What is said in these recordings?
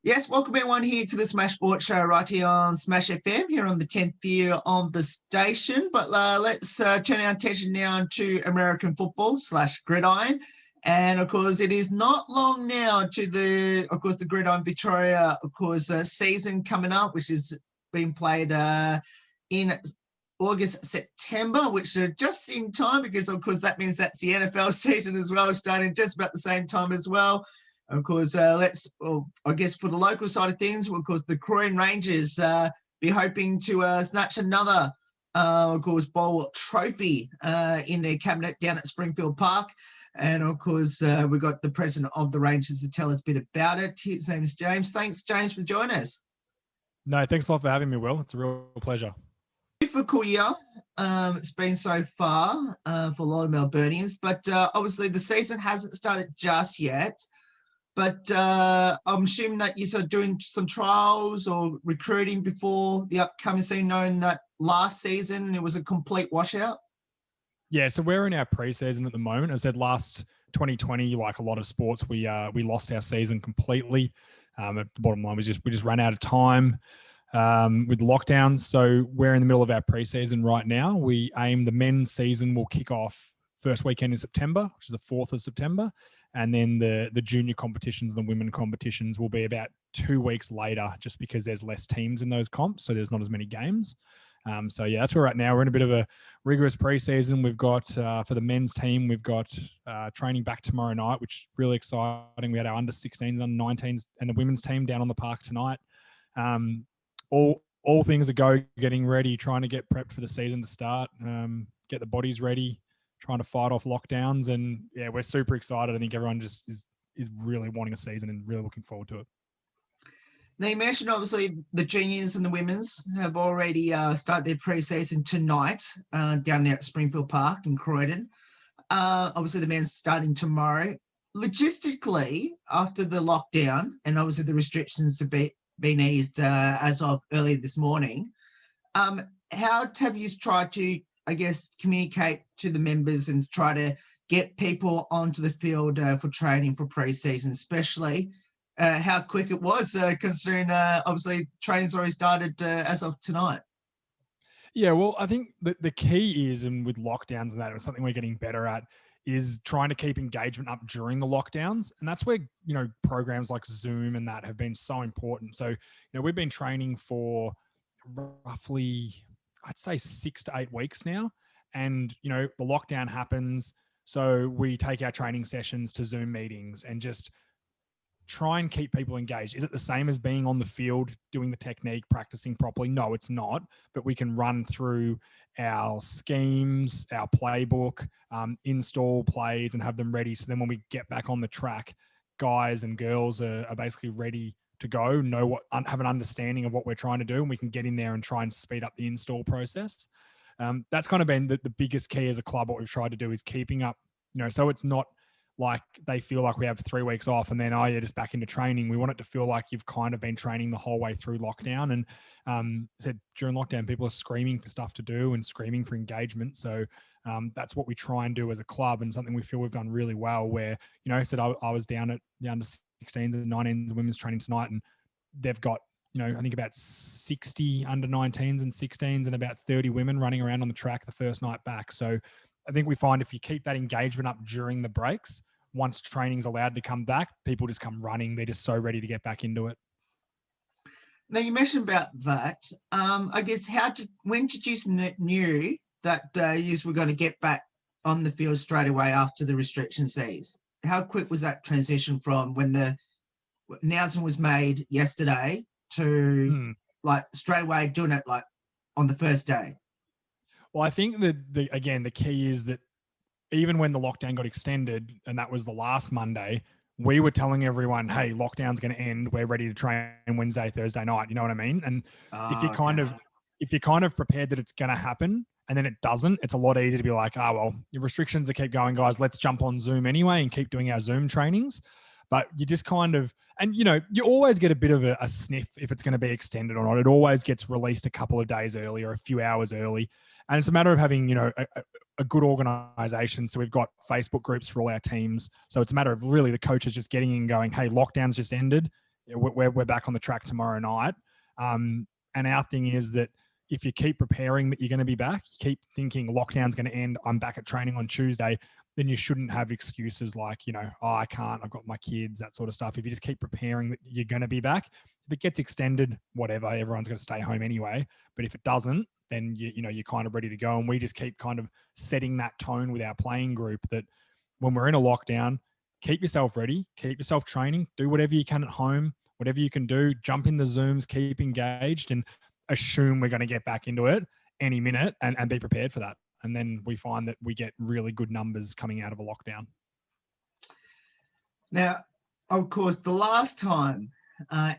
Yes, welcome everyone here to the Smash Sports Show right here on Smash FM, here on the 10th year of the station. But let's turn our attention now to American football / Gridiron. And, of course, it is not long now to the Gridiron Victoria, season coming up, which is being played in August, September, which are just in time because, of course, that means that's the NFL season as well, starting just about the same time as well. Of course, for the local side of things, of course, the Croydon Rangers be hoping to snatch another, bowl trophy in their cabinet down at Springfield Park. And, of course, we've got the president of the Rangers to tell us a bit about it. His name is James. Thanks, James, for joining us. No, thanks a lot for having me, Will. It's a real pleasure. Difficult year it's been so far for a lot of Melburnians, but obviously the season hasn't started just yet. But I'm assuming that you're sort of doing some trials or recruiting before the upcoming season, knowing that last season it was a complete washout. Yeah, so we're in our pre-season at the moment. As I said, last 2020, like a lot of sports, we lost our season completely. At the bottom line, we just ran out of time with lockdowns. So we're in the middle of our pre-season right now. We aim the men's season will kick off first weekend in September, which is the 4th of September. And then the junior competitions and the women competitions will be about 2 weeks later, just because there's less teams in those comps, so there's not as many games. So yeah, that's where we're at now. We're in a bit of a rigorous preseason. We've got for the men's team, we've got training back tomorrow night, which is really exciting. We had our under 16s, under 19s, and the women's team down on the park tonight. All things are getting ready, trying to get prepped for the season to start, get the bodies ready, trying to fight off lockdowns. And yeah, we're super excited. I think everyone just is really wanting a season and really looking forward to it. Now, you mentioned obviously the juniors and the women's have already started their pre-season tonight down there at Springfield Park in Croydon. Obviously the men's starting tomorrow. Logistically, after the lockdown and obviously the restrictions have been eased as of earlier this morning, how have you tried to, I guess, communicate to the members and try to get people onto the field for training for pre-season, especially how quick it was, considering obviously training's already started as of tonight? Yeah, well, I think the key is, and with lockdowns and that, it's something we're getting better at, is trying to keep engagement up during the lockdowns. And that's where, programs like Zoom and that have been so important. So, we've been training for roughly, I'd say 6 to 8 weeks now. And, the lockdown happens. So we take our training sessions to Zoom meetings and just try and keep people engaged. Is it the same as being on the field, doing the technique, practicing properly? No, it's not. But we can run through our schemes, our playbook, install plays and have them ready. So then when we get back on the track, guys and girls are basically ready to go, have an understanding of what we're trying to do, and we can get in there and try and speed up the install process. That's kind of been the biggest key as a club. What we've tried to do is keeping up, so it's not like they feel like we have 3 weeks off and then, you're just back into training. We want it to feel like you've kind of been training the whole way through lockdown. And said during lockdown, people are screaming for stuff to do and screaming for engagement. So that's what we try and do as a club, and something we feel we've done really well, where, I said I was down at the under 16s and 19s women's training tonight, and they've got, I think about 60 under 19s and 16s and about 30 women running around on the track the first night back. So I think we find if you keep that engagement up during the breaks, once training's allowed to come back, people just come running. They're just so ready to get back into it. Now, you mentioned about that. I guess when did you knew that you were going to get back on the field straight away after the restrictions eased? How quick was that transition from when the announcement was made yesterday to like straight away doing it like on the first day? Well, I think that the key is that even when the lockdown got extended, and that was the last Monday, we were telling everyone, hey, lockdown's going to end. We're ready to train Wednesday, Thursday night. You know what I mean? And if you're kind of prepared that it's going to happen and then it doesn't, it's a lot easier to be like, well, your restrictions are keep going, guys. Let's jump on Zoom anyway and keep doing our Zoom trainings. But you just kind of, and you always get a bit of a sniff if it's going to be extended or not. It always gets released a couple of days early or a few hours early. And it's a matter of having, a good organization. So we've got Facebook groups for all our teams. So it's a matter of really the coaches just getting in and going, hey, lockdown's just ended. we're back on the track tomorrow night. And our thing is that if you keep preparing that you're going to be back, you keep thinking lockdown's going to end, I'm back at training on Tuesday, then you shouldn't have excuses like, oh, I can't, I've got my kids, that sort of stuff. If you just keep preparing that you're going to be back, if it gets extended, whatever, everyone's going to stay home anyway. But if it doesn't, then you're kind of ready to go. And we just keep kind of setting that tone with our playing group that when we're in a lockdown, keep yourself ready, keep yourself training, do whatever you can at home, whatever you can do, jump in the Zooms, keep engaged, and assume we're going to get back into it any minute and be prepared for that. And then we find that we get really good numbers coming out of a lockdown. Now, of course, the last time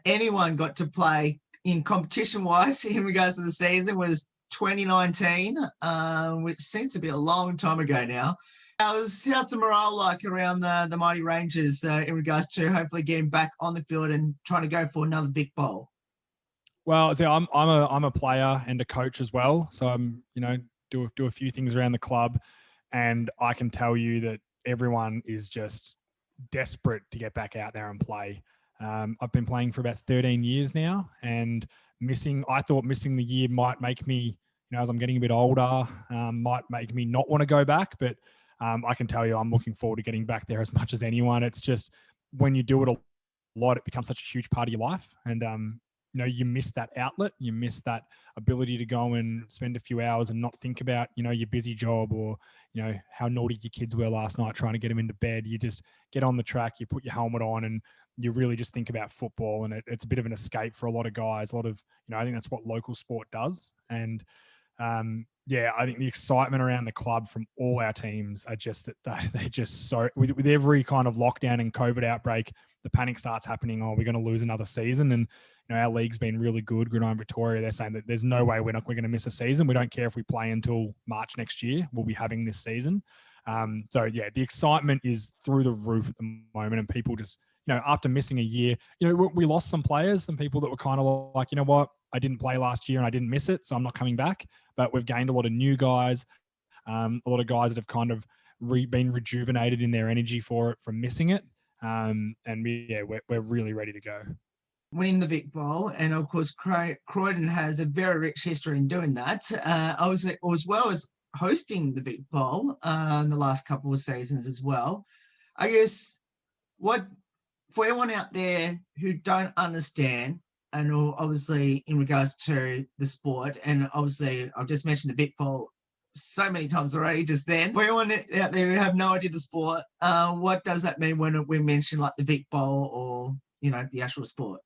anyone got to play in competition-wise in regards to the season was 2019, which seems to be a long time ago now. How's the morale like around the Mighty Rangers in regards to hopefully getting back on the field and trying to go for another Vic Bowl? Well, so I'm a player and a coach as well. So I'm, do a few things around the club, and I can tell you that everyone is just desperate to get back out there and play. I've been playing for about 13 years now, and I thought missing the year might make me, as I'm getting a bit older, might make me not want to go back. But I can tell you, I'm looking forward to getting back there as much as anyone. It's just when you do it a lot, it becomes such a huge part of your life, and you miss that outlet, you miss that ability to go and spend a few hours and not think about, your busy job or, how naughty your kids were last night trying to get them into bed. You just get on the track, you put your helmet on, and you really just think about football. And it's a bit of an escape for a lot of guys. A lot of, I think that's what local sport does. And I think the excitement around the club from all our teams are just that they just so with every kind of lockdown and COVID outbreak, the panic starts happening. Oh, we're going to lose another season. And our league's been really good. Gridiron Victoria, they're saying that there's no way we're going to miss a season. We don't care if we play until March next year. We'll be having this season. The excitement is through the roof at the moment, and people just, after missing a year, we lost some players, some people that were kind of like, you know what, I didn't play last year and I didn't miss it, so I'm not coming back. But we've gained a lot of new guys, a lot of guys that have kind of been rejuvenated in their energy for it from missing it. We're really ready to go. Winning the Vic Bowl, and of course Croydon has a very rich history in doing that. As well as hosting the Vic Bowl in the last couple of seasons as well. I guess what for everyone out there who don't understand, and obviously in regards to the sport, and obviously I've just mentioned the Vic Bowl so many times already just then. For everyone out there who have no idea the sport, what does that mean when we mention like the Vic Bowl or the actual sport?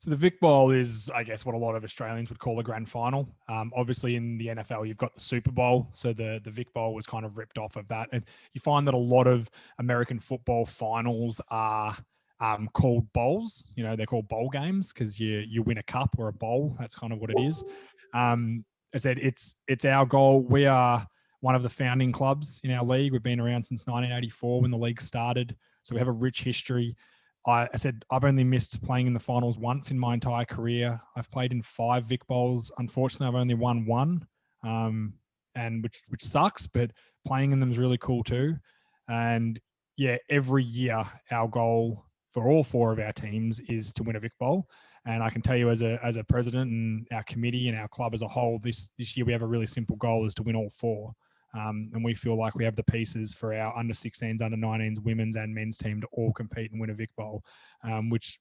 So the Vic Bowl is, I guess, what a lot of Australians would call a grand final. Obviously, in the NFL, you've got the Super Bowl. So the Vic Bowl was kind of ripped off of that. And you find that a lot of American football finals are called bowls. They're called bowl games because you win a cup or a bowl. That's kind of what it is. I said it's our goal. We are one of the founding clubs in our league. We've been around since 1984 when the league started. So we have a rich history. I said I've only missed playing in the finals once in my entire career. I've played in 5 Vic Bowls. Unfortunately, I've only won one, and which sucks. But playing in them is really cool too. And every year our goal for all 4 of our teams is to win a Vic Bowl. And I can tell you, as a president and our committee and our club as a whole, this year we have a really simple goal: is to win all 4. And we feel like we have the pieces for our under 16s, under 19s, women's and men's team to all compete and win a Vic Bowl, which,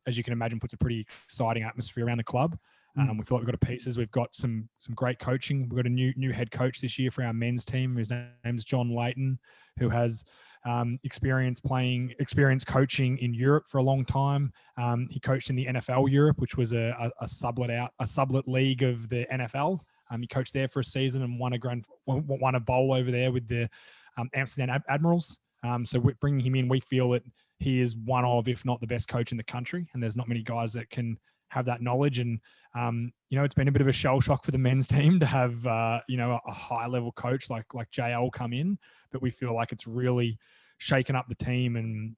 as you can imagine, puts a pretty exciting atmosphere around the club. We feel like we've got the pieces. We've got some great coaching. We've got a new head coach this year for our men's team. His name's John Layton, who has experience coaching in Europe for a long time. He coached in the NFL Europe, which was a sublet league of the NFL. He coached there for a season and won a bowl over there with the Amsterdam Admirals. So we're bringing him in. We feel that he is one of, if not the best coach in the country, and there's not many guys that can have that knowledge. And it's been a bit of a shell shock for the men's team to have a high level coach like JL come in, but we feel like it's really shaken up the team, and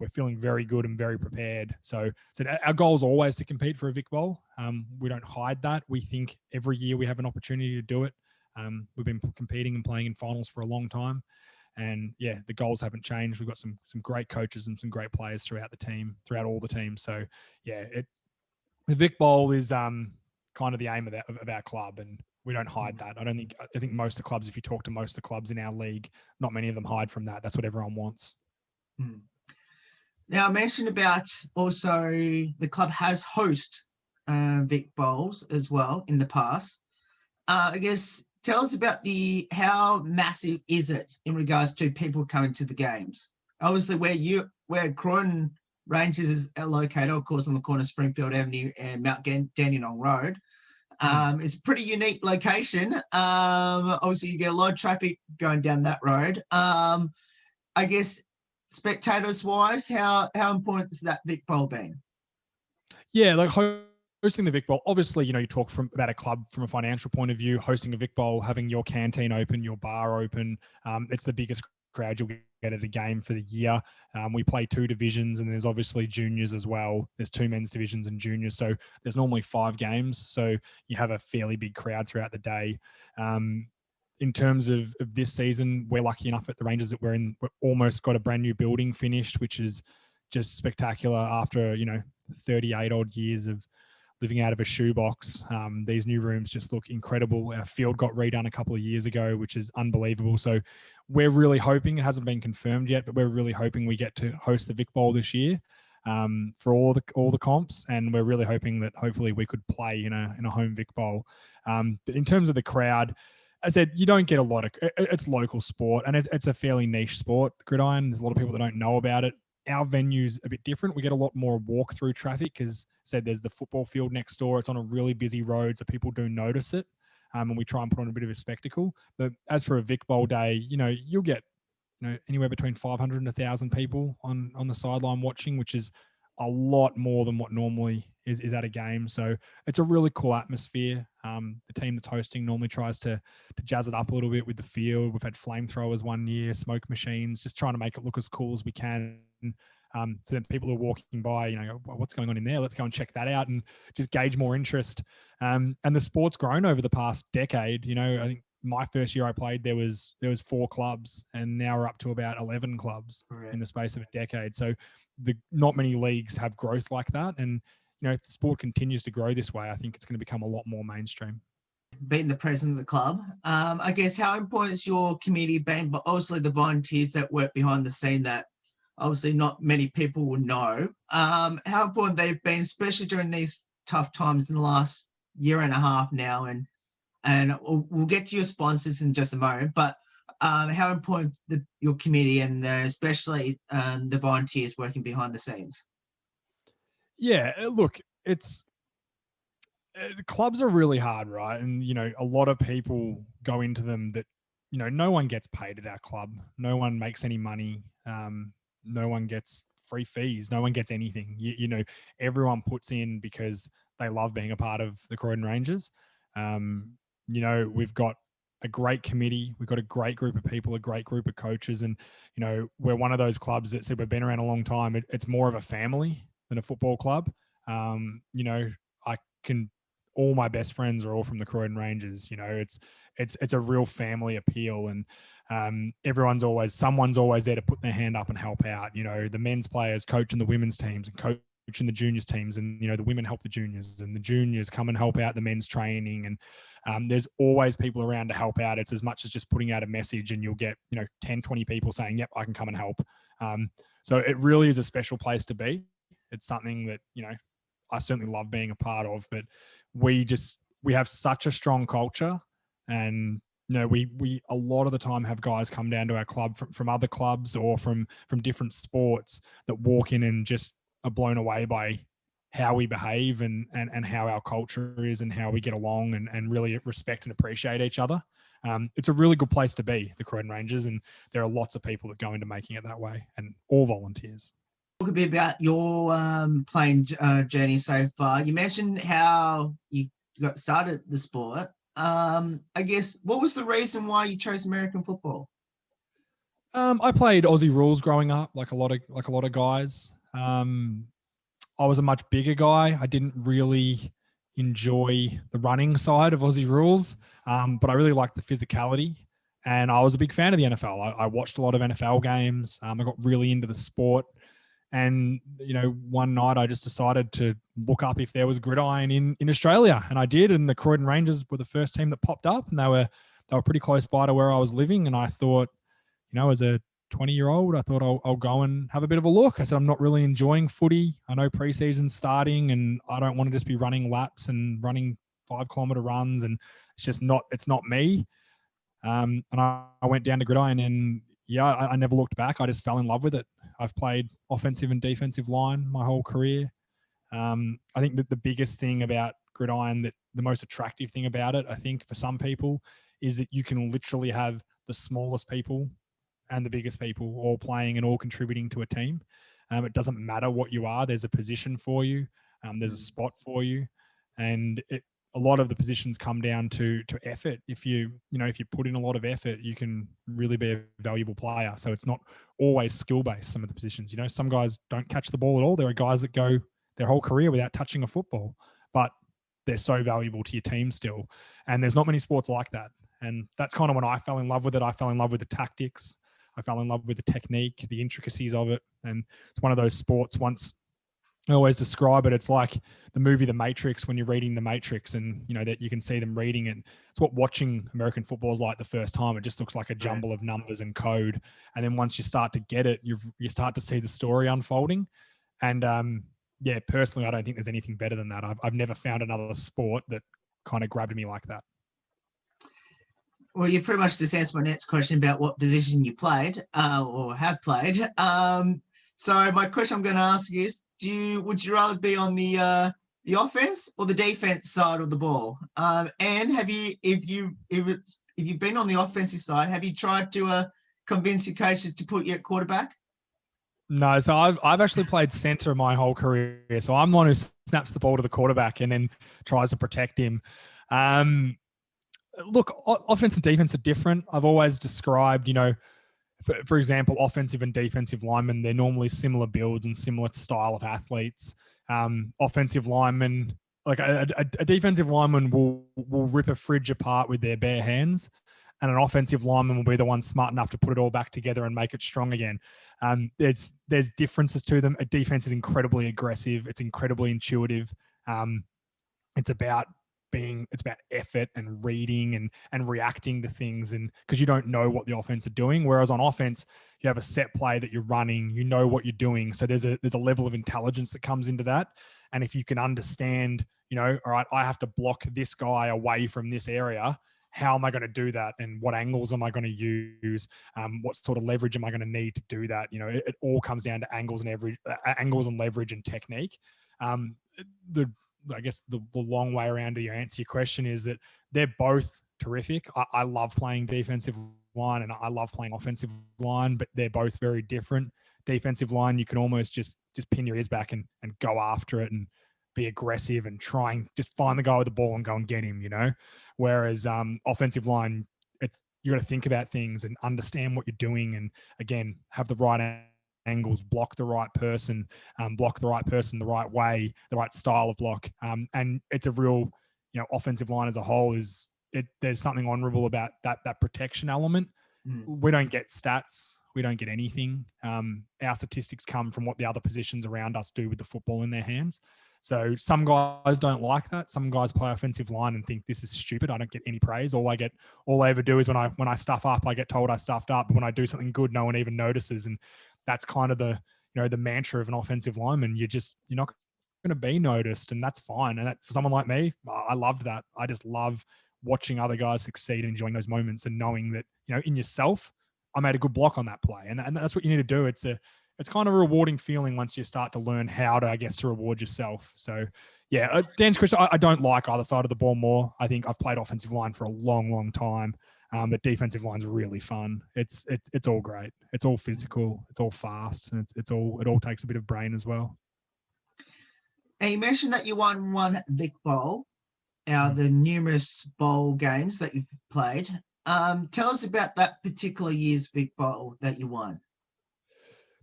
we're feeling very good and very prepared. So our goal is always to compete for a Vic Bowl. We don't hide that. We think every year we have an opportunity to do it. We've been competing and playing in finals for a long time, And yeah, the goals haven't changed. We've got some great coaches and some great players throughout all the teams. So yeah, the Vic Bowl is kind of the aim of our club, and we don't hide that. I think most of the clubs, if you talk to most of the clubs in our league, not many of them hide from that. That's what everyone wants. Now, I mentioned about also the club has host Vic Bowls as well in the past. I guess tell us about how massive is it in regards to people coming to the games? Obviously, where Croydon Rangers are located, of course, on the corner of Springfield Avenue and Mount Dandenong Road. It's a pretty unique location. Obviously, you get a lot of traffic going down that road. I guess spectators-wise, how important is that Vic Bowl been? Yeah, like hosting the Vic Bowl, obviously, you talk about a club from a financial point of view. Hosting a Vic Bowl, having your canteen open, your bar open, it's the biggest crowd you'll get at a game for the year. We play 2 divisions, and there's obviously juniors as well. There's 2 men's divisions and juniors, so there's normally 5 games. So you have a fairly big crowd throughout the day. In terms of this season, we're lucky enough at the Rangers that we've almost got a brand new building finished, which is just spectacular after 38 odd years of living out of a shoebox. These new rooms just look incredible. Our field got redone a couple of years ago, which is unbelievable. So we're really hoping, it hasn't been confirmed yet, but we're really hoping we get to host the Vic Bowl this year for all the comps. And we're really hoping that hopefully we could play in a home Vic Bowl. But in terms of the crowd, I said, you don't get a lot of, it's local sport, and it's a fairly niche sport, Gridiron. There's a lot of people that don't know about it. Our venue's a bit different. We get a lot more walk-through traffic because, said, there's the football field next door. It's on a really busy road, so people do notice it, and we try and put on a bit of a spectacle. But as for a Vic Bowl day, you'll get anywhere between 500 and 1,000 people on the sideline watching, which is a lot more than what normally is at a game. So it's a really cool atmosphere. The team that's hosting normally tries to jazz it up a little bit with the field. We've had flamethrowers one year, smoke machines, just trying to make it look as cool as we can. So then people are walking by, go, well, what's going on in there? Let's go and check that out and just gauge more interest. And the sport's grown over the past decade. I think my first year I played, there was 4 clubs, and now we're up to about 11 clubs in the space of a decade. So not many leagues have growth like that. And, if the sport continues to grow this way, I think it's going to become a lot more mainstream. Being the president of the club, I guess how important is your community being, but obviously the volunteers that work behind the scene that obviously not many people will know, how important they've been, especially during these tough times in the last year and a half now. And we'll get to your sponsors in just a moment, but how important your community and especially the volunteers working behind the scenes? Yeah, look, clubs are really hard, right? And, a lot of people go into them that, no one gets paid at our club. No one makes any money. No one gets free fees. No one gets anything. Everyone puts in because they love being a part of the Croydon Rangers. We've got a great committee. We've got a great group of people, a great group of coaches. And, we're one of those clubs that said we've been around a long time. It's more of a family than a football club. All my best friends are all from the Croydon Rangers. It's a real family appeal, and someone's always there to put their hand up and help out. The men's players coaching the women's teams and coaching the juniors teams, and the women help the juniors, and the juniors come and help out the men's training. And there's always people around to help out. It's as much as just putting out a message, and you'll get 10, 20 people saying, "Yep, I can come and help." So it really is a special place to be. It's something that, I certainly love being a part of, but we have such a strong culture, and, we a lot of the time have guys come down to our club from other clubs or from different sports that walk in and just are blown away by how we behave and how our culture is and how we get along and really respect and appreciate each other. It's a really good place to be, the Croydon Rangers, and there are lots of people that go into making it that way, and all volunteers. Talk a bit about your playing journey so far. You mentioned how you got started the sport. I guess, what was the reason why you chose American football? I played Aussie rules growing up, like a lot of guys. I was a much bigger guy. I didn't really enjoy the running side of Aussie rules, but I really liked the physicality. And I was a big fan of the NFL. I watched a lot of NFL games. I got really into the sport. And, one night I just decided to look up if there was a gridiron in Australia. And I did. And the Croydon Rangers were the first team that popped up. And they were pretty close by to where I was living. And I thought, as a 20-year-old, I thought I'll go and have a bit of a look. I said, I'm not really enjoying footy. I know preseason's starting and I don't want to just be running laps and running 5-kilometer runs. And it's not me. And I went down to Gridiron and I never looked back. I just fell in love with it. I've played offensive and defensive line my whole career. I think that the biggest thing about Gridiron, that the most attractive thing about it, I think for some people, is that you can literally have the smallest people and the biggest people all playing and all contributing to a team. It doesn't matter what you are. There's a position for you. There's a spot for you. And a lot of the positions come down to effort. If you put in a lot of effort, you can really be a valuable player. So it's not always skill-based, some of the positions. Some guys don't catch the ball at all. There are guys that go their whole career without touching a football, but they're so valuable to your team still. And there's not many sports like that. And that's kind of when I fell in love with it. I fell in love with the tactics. I fell in love with the technique, the intricacies of it. And it's one of those sports, once I always describe it, it's like the movie The Matrix, when you're reading The Matrix and, that you can see them reading it. It's what watching American football is like the first time. It just looks like a jumble of numbers and code. And then once you start to get it, you start to see the story unfolding. And personally, I don't think there's anything better than that. I've never found another sport that kind of grabbed me like that. Well, you pretty much just answered my next question about what position you played or have played. So my question I'm going to ask you is, would you rather be on the offense or the defense side of the ball? And if you've been on the offensive side, have you tried to convince your coaches to put you at quarterback? No, so I've actually played center my whole career. So I'm the one who snaps the ball to the quarterback and then tries to protect him. Look, offense and defense are different. I've always described, for example, offensive and defensive linemen, they're normally similar builds and similar style of athletes. Offensive linemen, like a defensive lineman will rip a fridge apart with their bare hands, and an offensive lineman will be the one smart enough to put it all back together and make it strong again. There's differences to them. A defense is incredibly aggressive. It's incredibly intuitive. It's about effort and reading and reacting to things, and because you don't know what the offense are doing. Whereas on offense, you have a set play that you're running, you know what you're doing. So there's a level of intelligence that comes into that. And if you can understand, all right, I have to block this guy away from this area. How am I going to do that? And what angles am I going to use? What sort of leverage am I going to need to do that? It all comes down to angles and leverage and technique. I guess the long way around to answer your question is that they're both terrific. I love playing defensive line and I love playing offensive line, but they're both very different. Defensive line, you can almost just pin your ears back and go after it and be aggressive and try and just find the guy with the ball and go and get him, Whereas offensive line, you got to think about things and understand what you're doing, and again, have the right angles, block the right person the right way, the right style of block. And it's a real, offensive line as a whole there's something honorable about that protection element. We don't get stats. We don't get anything. Our statistics come from what the other positions around us do with the football in their hands. So some guys don't like that. Some guys play offensive line and think this is stupid. I don't get any praise. All I ever do is when I stuff up, I get told I stuffed up. But when I do something good, no one even notices. And that's kind of the mantra of an offensive lineman. You're not going to be noticed, and that's fine. And for someone like me, I loved that. I just love watching other guys succeed and enjoying those moments and knowing that, in yourself, I made a good block on that play. And that's what you need to do. It's kind of a rewarding feeling once you start to learn how to, to reward yourself. So yeah, Dan's question, I don't like either side of the ball more. I think I've played offensive line for a long, long time. But defensive line's really fun. It's all great. It's all physical. It's all fast, and it all takes a bit of brain as well. And you mentioned that you won one Vic Bowl out of the numerous bowl games that you've played. Tell us about that particular year's Vic Bowl that you won.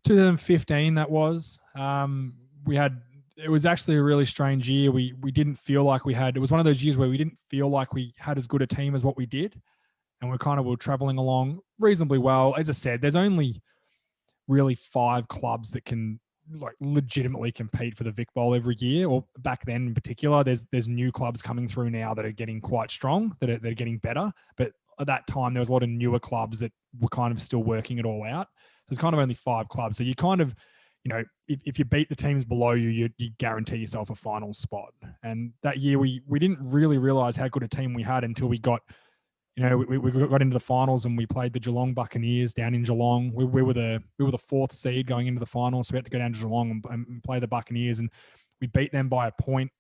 2015, that was. It was actually a really strange year. We didn't feel like it was one of those years where we didn't feel like we had as good a team as what we did. and we're traveling along reasonably well. As I said, there's only really 5 clubs that can like legitimately compete for the Vic Bowl every year, or back then in particular. There's new clubs coming through now that are getting quite strong, that are getting better. But at that time, there was a lot of newer clubs that were kind of still working it all out. So it's kind of only 5 clubs. So you kind of, if you beat the teams below you, you guarantee yourself a final spot. And that year we didn't really realize how good a team we had until we got, we got into the finals and we played the Geelong Buccaneers down in Geelong. We were the 4th seed going into the finals, so we had to go down to Geelong and play the Buccaneers, and we beat them by a point.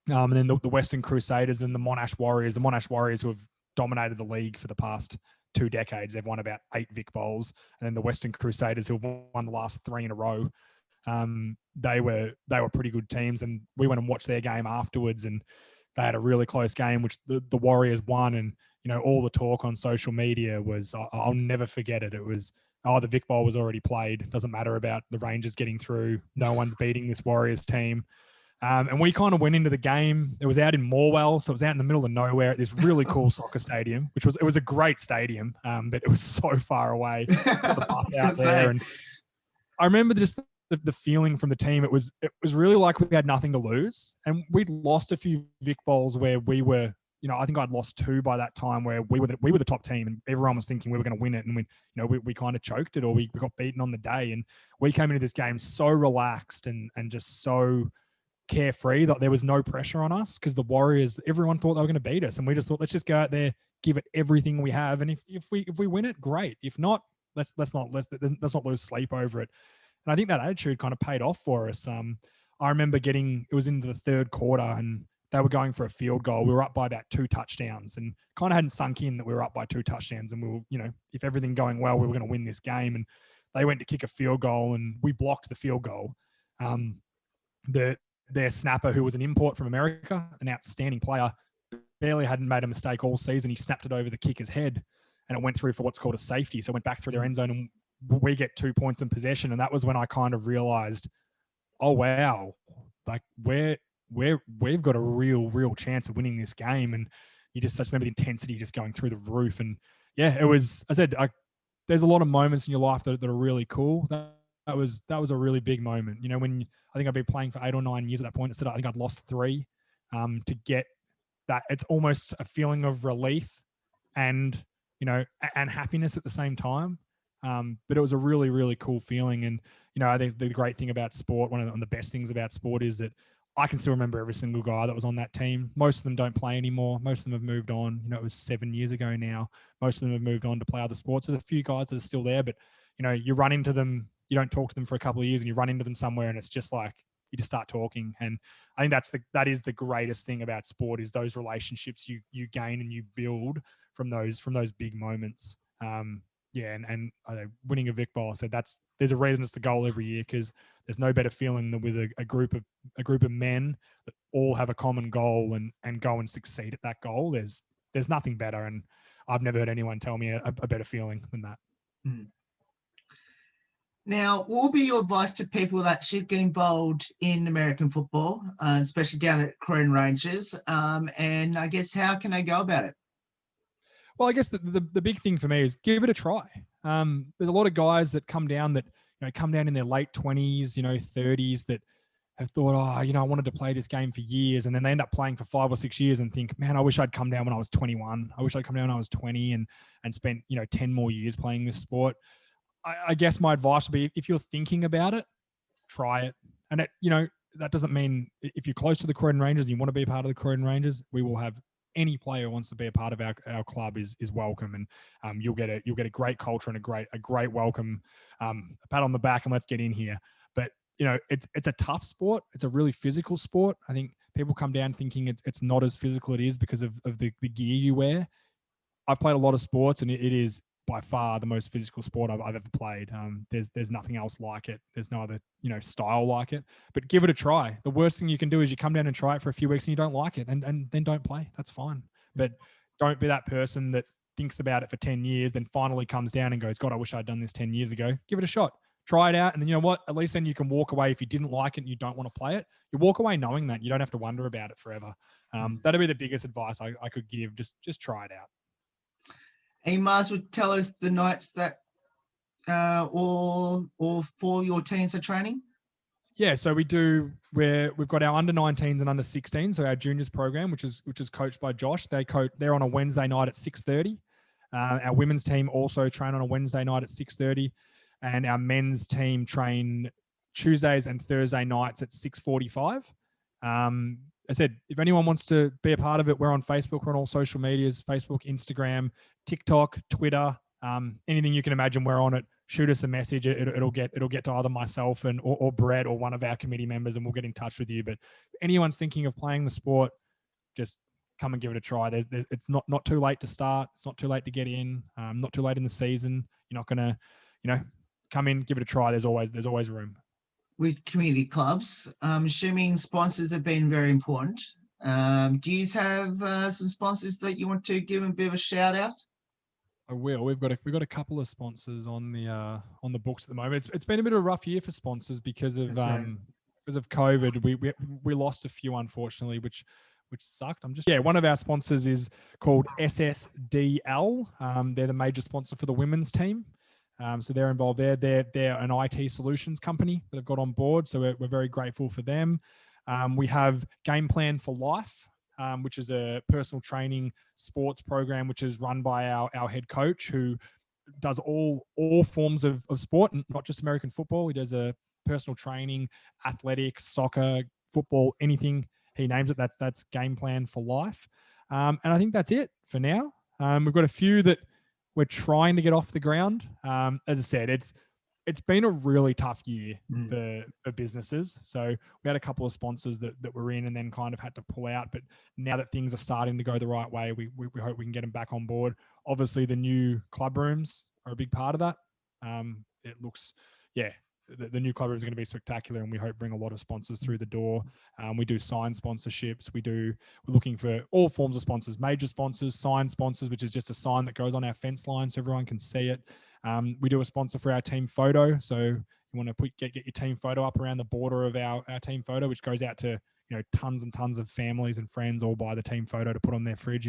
And then the Western Crusaders and the Monash Warriors. The Monash Warriors, who have dominated the league for the past 2 decades, they've won about 8 Vic Bowls, and then the Western Crusaders, who have won the last 3 in a row. They were pretty good teams, and we went and watched their game afterwards, and they had a really close game, which the Warriors won. And all the talk on social media was, I'll never forget it. It was, the Vic Bowl was already played. Doesn't matter about the Rangers getting through. No one's beating this Warriors team. And we kind of went into the game. It was out in Morwell, so it was out in the middle of nowhere at this really cool soccer stadium, it was a great stadium, but it was so far away. The bus out there, and I remember just the feeling from the team. It was really like we had nothing to lose, and we'd lost a few Vic Bowls where we were. I think I'd lost 2 by that time where we were the top team, and everyone was thinking we were going to win it, and we kind of choked it, or we got beaten on the day. And we came into this game so relaxed and just so carefree that there was no pressure on us, because the Warriors, everyone thought they were going to beat us, and we just thought, let's just go out there, give it everything we have, and if we win it, great. If not, let's not lose sleep over it. And I think that attitude kind of paid off for us. I remember it was into the 3rd quarter, and they were going for a field goal. We were up by about 2 touchdowns, and kind of hadn't sunk in that we were up by 2 touchdowns, and we were, if everything going well, we were going to win this game. And they went to kick a field goal, and we blocked the field goal. Their snapper, who was an import from America, an outstanding player, barely hadn't made a mistake all season. He snapped it over the kicker's head, and it went through for what's called a safety. So it went back through their end zone, and we get 2 points in possession. And that was when I kind of realized, oh wow, like we've got a real chance of winning this game. And you just remember the intensity just going through the roof. And yeah, it was, I said, there's a lot of moments in your life that are really cool. That was a really big moment. When I think I'd been playing for 8 or 9 years at that point, I think I'd lost 3. To get that, it's almost a feeling of relief and happiness at the same time. But it was a really cool feeling. And I think the great thing about sport, one of the best things about sport, is that I can still remember every single guy that was on that team. Most of them don't play anymore. Most of them have moved on. It was 7 years ago now. Most of them have moved on to play other sports. There's a few guys that are still there, but you run into them, you don't talk to them for a couple of years, and you run into them somewhere, and it's just like you just start talking. And I think that is the greatest thing about sport, is those relationships you gain and you build from those big moments. And winning a Vic Bowl, I said there's a reason it's the goal every year, because there's no better feeling than with a group of men that all have a common goal and go and succeed at that goal. There's nothing better, and I've never heard anyone tell me a better feeling than that. Now, what will be your advice to people that should get involved in American football, especially down at Croydon Rangers? And I guess, how can they go about it? Well, I guess the big thing for me is give it a try. There's a lot of guys that come down in their late 20s, 30s, that have thought, I wanted to play this game for years, and then they end up playing for 5 or 6 years and think, man, I wish I'd come down when I was 21. I wish I'd come down when I was 20 and spent 10 more years playing this sport. I guess my advice would be, if you're thinking about it, try it. And that doesn't mean if you're close to the Croydon Rangers and you want to be a part of the Croydon Rangers, we will have any player who wants to be a part of our club is welcome, and you'll get a great culture and a great welcome, a pat on the back, and let's get in here. But it's a tough sport. It's a really physical sport. I think people come down thinking it's not as physical. It is because of the gear you wear. I've played a lot of sports, and it is by far the most physical sport I've ever played. There's nothing else like it. There's no other style like it. But give it a try. The worst thing you can do is you come down and try it for a few weeks and you don't like it, and then don't play. That's fine. But don't be that person that thinks about it for 10 years, then finally comes down and goes, God, I wish I'd done this 10 years ago. Give it a shot. Try it out. And then you know what? At least then you can walk away. If you didn't like it and you don't want to play it, you walk away knowing that. You don't have to wonder about it forever. That'd be the biggest advice I could give. Just try it out. Mars would tell us the nights that all 4 your teams are training. Yeah, so we've got our under 19s and under 16s, so our juniors program, which is coached by Josh. They're on a Wednesday night at 6:30. Our women's team also train on a Wednesday night at 6:30, and our men's team train Tuesdays and Thursday nights at 6:45. I said, if anyone wants to be a part of it, we're on Facebook. We're on all social medias: Facebook, Instagram, TikTok, Twitter, anything you can imagine. We're on it. Shoot us a message. It'll get to either myself or Brett or one of our committee members, and we'll get in touch with you. But if anyone's thinking of playing the sport, just come and give it a try. It's not too late to start. It's not too late to get in. Not too late in the season. You're not gonna, come in, give it a try. There's always room. With community clubs, I'm assuming sponsors have been very important. Do you have some sponsors that you want to give a bit of a shout out? I will. We've got a couple of sponsors on the books at the moment. It's been a bit of a rough year for sponsors because of COVID. We lost a few, unfortunately, which sucked. One of our sponsors is called SSDL. They're the major sponsor for the women's team. So they're involved there. They're an IT solutions company that have got on board. So we're very grateful for them. We have Game Plan for Life, which is a personal training sports program, which is run by our head coach, who does all forms of sport, not just American football. He does a personal training, athletics, soccer, football, anything he names it. That's Game Plan for Life. And I think that's it for now. We've got a few that we're trying to get off the ground. As I said, it's been a really tough year for businesses. So we had a couple of sponsors that were in and then kind of had to pull out. But now that things are starting to go the right way, we hope we can get them back on board. Obviously, the new club rooms are a big part of that. It looks, the new club room is going to be spectacular, and we hope bring a lot of sponsors through the door. We do sign sponsorships. We're looking for all forms of sponsors: major sponsors, sign sponsors, which is just a sign that goes on our fence line so everyone can see it. We do a sponsor for our team photo. So you want to get your team photo up around the border of our team photo, which goes out to tons and tons of families and friends all buy the team photo to put on their fridge.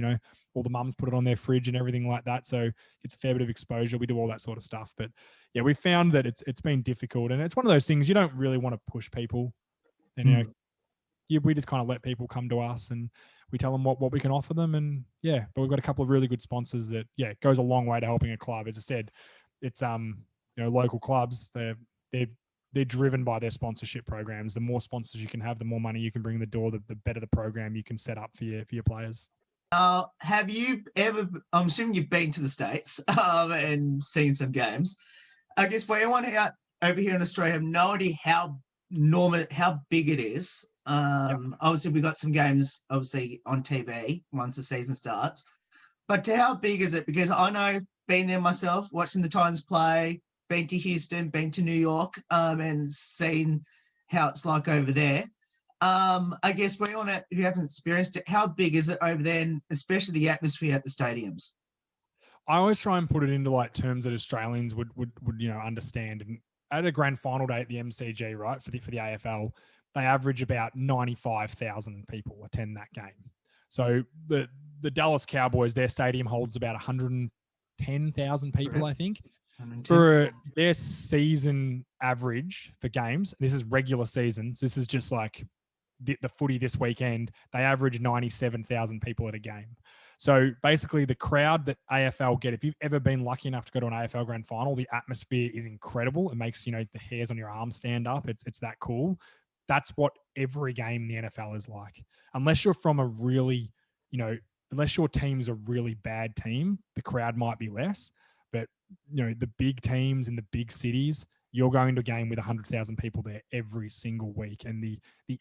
All the mums put it on their fridge and everything like that. So it's a fair bit of exposure. We do all that sort of stuff. But yeah, we found that it's been difficult, and it's one of those things you don't really want to push people. And we just kind of let people come to us, and we tell them what we can offer them. And but we've got a couple of really good sponsors that it goes a long way to helping a club. As I said, it's local clubs. They're driven by their sponsorship programs. The more sponsors you can have, the more money you can bring the door, the better the program you can set up for your players. Have you ever, I'm assuming you've been to the States and seen some games. I guess for anyone over here in Australia, have no idea how big it is. Obviously, we got some games obviously on TV once the season starts. But how big is it? Because I know, being there myself, watching the Titans play, been to Houston, been to New York, and seen how it's like over there. I guess for anyone who haven't experienced it, how big is it over there, and especially the atmosphere at the stadiums? I always try and put it into terms that Australians would understand. And at a grand final day at the MCG, right, for the AFL, they average about 95,000 people attend that game. So the Dallas Cowboys, their stadium holds about 110,000 people, I think. For their season average for games, this is regular seasons. This is just like the footy this weekend. They average 97,000 people at a game. So basically, the crowd that AFL get, if you've ever been lucky enough to go to an AFL grand final, the atmosphere is incredible. It makes the hairs on your arms stand up. It's that cool. That's what every game in the NFL is like. Unless you're from a really, unless your team's a really bad team, the crowd might be less. But the big teams in the big cities, you're going to a game with 100,000 people there every single week, and the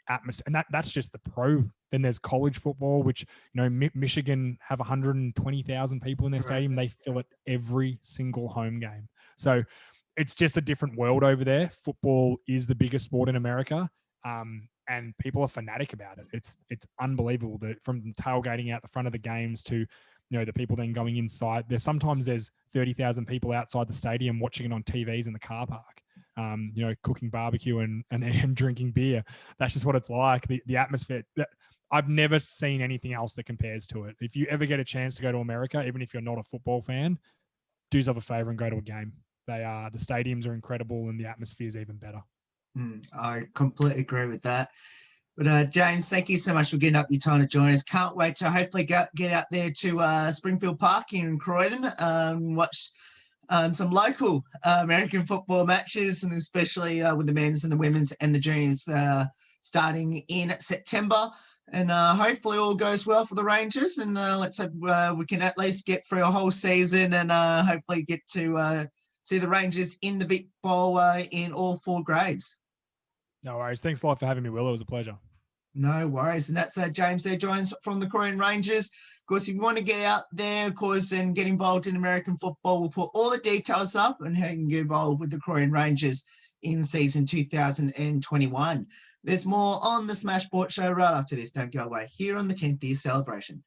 atmosphere, and that's just the pro. Then there's college football, which Michigan have 120,000 people in their stadium. They fill it every single home game. So it's just a different world over there. Football is the biggest sport in America, and people are fanatic about it. It's unbelievable that from tailgating out the front of the games to the people then going inside. There's 30,000 people outside the stadium watching it on TVs in the car park. cooking barbecue and drinking beer. That's just what it's like. The atmosphere. I've never seen anything else that compares to it. If you ever get a chance to go to America, even if you're not a football fan, do yourself a favor and go to a game. The stadiums are incredible and the atmosphere is even better. I completely agree with that. But James, thank you so much for getting up your time to join us. Can't wait to hopefully get out there to Springfield Park here in Croydon, watch some local American football matches, and especially with the men's and the women's and the juniors starting in September. And hopefully all goes well for the Rangers. And let's hope we can at least get through a whole season and hopefully get to see the Rangers in the Vic Bowl in all 4 grades. No worries. Thanks a lot for having me, Will. It was a pleasure. No worries. And that's James there, joins from the Croydon Rangers. Of course, if you want to get out there, of course, and get involved in American football, we'll put all the details up and how you can get involved with the Croydon Rangers in season 2021. There's more on the Smash Sport Show right after this. Don't go away here on the 10th year celebration.